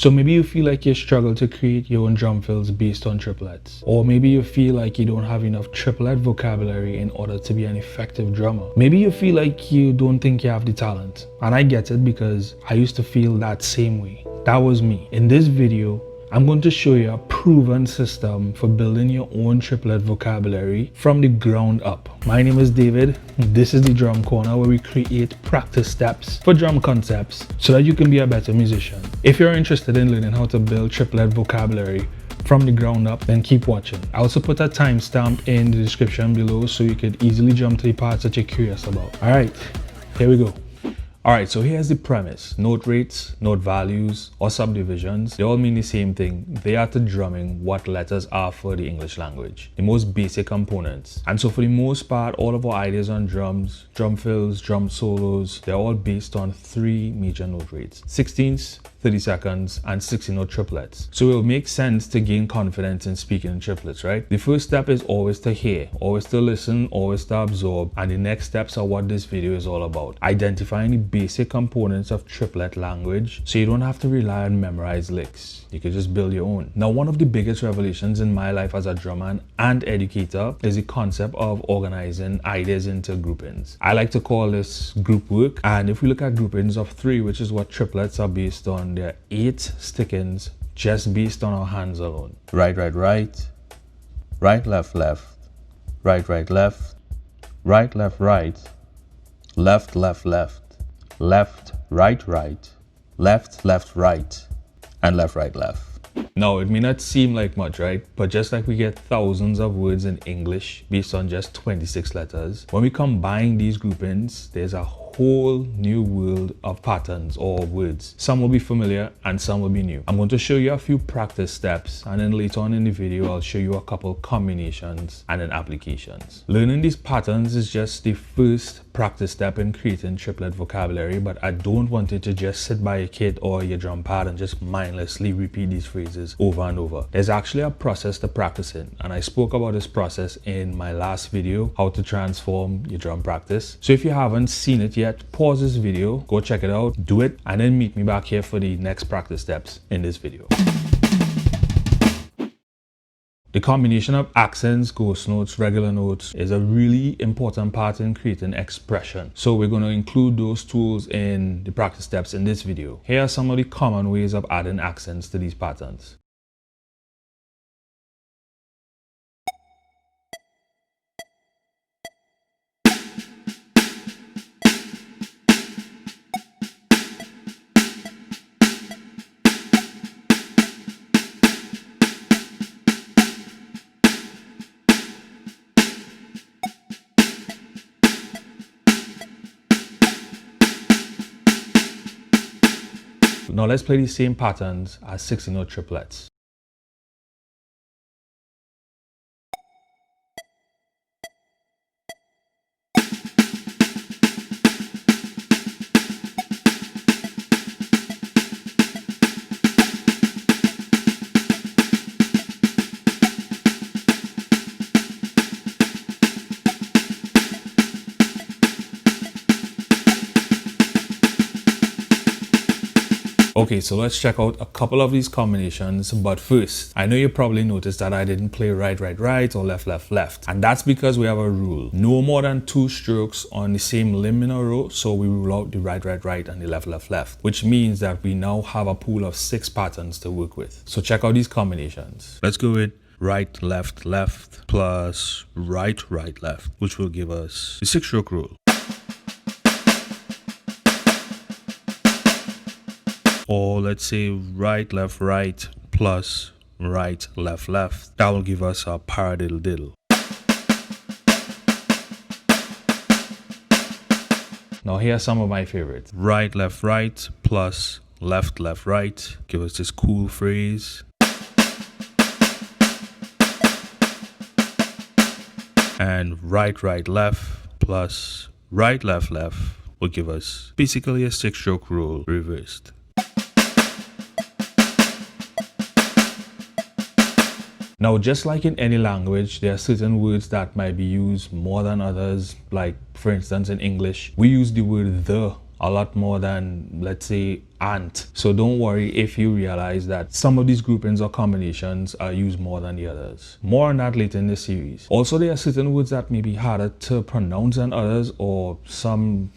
So maybe you feel like you struggle to create your own drum fills based on triplets. Or maybe you feel like you don't have enough triplet vocabulary in order to be an effective drummer. Maybe you feel like you don't think you have the talent. And I get it because I used to feel that same way. That was me. In this video, I'm going to show you a proven system for building your own triplet vocabulary from the ground up. My name is David. This is the Drum Corner, where we create practice steps for drum concepts so that you can be a better musician. If you're interested in learning how to build triplet vocabulary from the ground up, then keep watching. I also put a timestamp in the description below so you could easily jump to the parts that you're curious about. All right, here we go. Alright, so here's the premise. Note rates, note values, or subdivisions, they all mean the same thing. They are to drumming what letters are for the English language, the most basic components. And so for the most part, all of our ideas on drums, drum fills, drum solos, they're all based on three major note rates: 16ths, 32nds, and 16-note triplets. So it will make sense to gain confidence in speaking in triplets, right? The first step is always to hear, always to listen, always to absorb, and the next steps are what this video is all about. Identifying the basic components of triplet language so you don't have to rely on memorized licks. You can just build your own. Now, one of the biggest revelations in my life as a drummer and educator is the concept of organizing ideas into groupings. I like to call this group work, and if we look at groupings of 3, which is what triplets are based on, there are 8 stick-ins just based on our hands alone. Right, right, right. Right, left, left. Right, right, left. Right, left, right. Left, left, left. Left, right, right. Left, left, right. And left, right, left. Now, it may not seem like much, right? But just like we get thousands of words in English based on just 26 letters, when we combine these groupings, there's a whole new world of patterns or words. Some will be familiar and some will be new. I'm going to show you a few practice steps, and then later on in the video I'll show you a couple combinations and then applications. Learning these patterns is just the first practice step in creating triplet vocabulary, but I don't want you to just sit by your kit or your drum pad and just mindlessly repeat these phrases over and over. There's actually a process to practice in, and I spoke about this process in my last video, how to transform your drum practice. So if you haven't seen it yet, pause this video, go check it out, do it, and then meet me back here for the next practice steps in this video. The combination of accents, ghost notes, regular notes is a really important part in creating expression. So we're going to include those tools in the practice steps in this video. Here are some of the common ways of adding accents to these patterns. Now let's play the same patterns as 16-note triplets. Okay, so let's check out a couple of these combinations, but first, I know you probably noticed that I didn't play right, right, right or left, left, left. And that's because we have a rule. No more than 2 strokes on the same limb in a row, so we rule out the right, right, right and the left, left, left, which means that we now have a pool of 6 patterns to work with. So check out these combinations. Let's go with right, left, left plus right, right, left, which will give us the 6-stroke rule. Or let's say right, left, right plus right, left, left. That will give us a paradiddle diddle. Now here are some of my favorites. Right, left, right plus left, left, right. Give us this cool phrase. And right, right, left plus right, left, left will give us basically a 6-stroke rule reversed. Now, just like in any language, there are certain words that might be used more than others. Like, for instance, in English, we use the word the a lot more than, let's say, ant. So don't worry if you realize that some of these groupings or combinations are used more than the others. More on that later in the series. Also, there are certain words that may be harder to pronounce than others, or some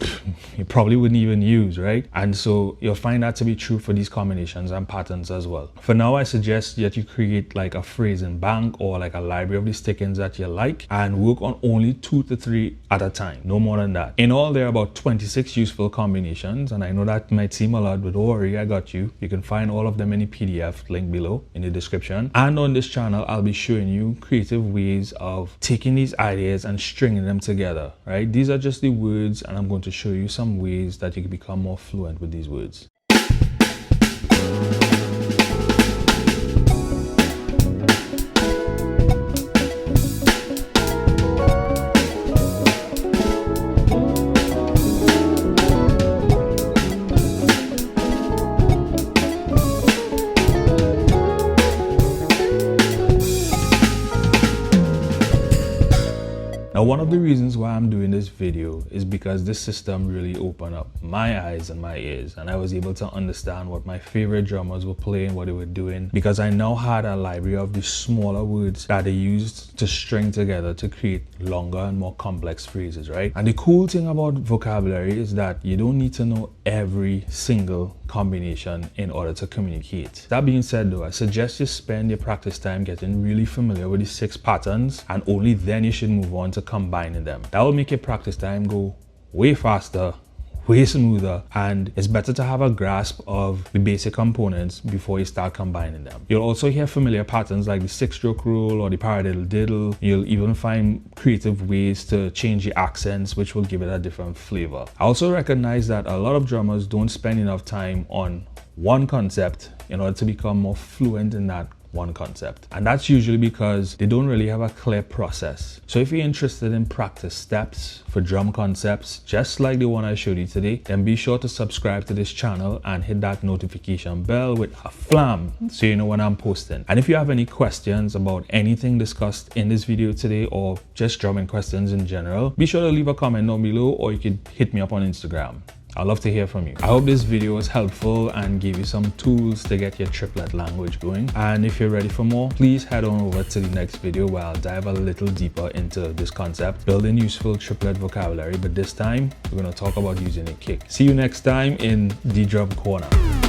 you probably wouldn't even use, right? And so you'll find that to be true for these combinations and patterns as well. For now, I suggest that you create like a phrasing bank or like a library of these stick-ins that you like, and work on only 2 to 3 at a time, no more than that. In all, there are about 26 useful combinations, and I know that might seem a lot, but don't worry, I got you. You can find all of them in the PDF link below in the description. And on this channel, I'll be showing you creative ways of taking these ideas and stringing them together, right? These are just the words, and I'm going to show you some ways that you can become more fluent with these words. Now, one of the reasons why I'm doing this video is because this system really opened up my eyes and my ears, and I was able to understand what my favorite drummers were playing, what they were doing, because I now had a library of these smaller words that they used to string together to create longer and more complex phrases, right? And the cool thing about vocabulary is that you don't need to know every single combination in order to communicate. That being said though, I suggest you spend your practice time getting really familiar with the 6 patterns, and only then you should move on to combining them. That will make your practice time go way faster, way smoother, and it's better to have a grasp of the basic components before you start combining them. You'll also hear familiar patterns like the 6-stroke rule or the paradiddle diddle. You'll even find creative ways to change the accents, which will give it a different flavor. I also recognize that a lot of drummers don't spend enough time on one concept in order to become more fluent in that one concept, and that's usually because they don't really have a clear process. So if you're interested in practice steps for drum concepts just like the one I showed you today, then be sure to subscribe to this channel and hit that notification bell with a flam so you know when I'm posting. And if you have any questions about anything discussed in this video today, or just drumming questions in general, be sure to leave a comment down below, or you could hit me up on Instagram. I'd love to hear from you. I hope this video was helpful and gave you some tools to get your triplet language going. And if you're ready for more, please head on over to the next video where I'll dive a little deeper into this concept, building useful triplet vocabulary, but this time we're going to talk about using a kick. See you next time in the Drum Corner.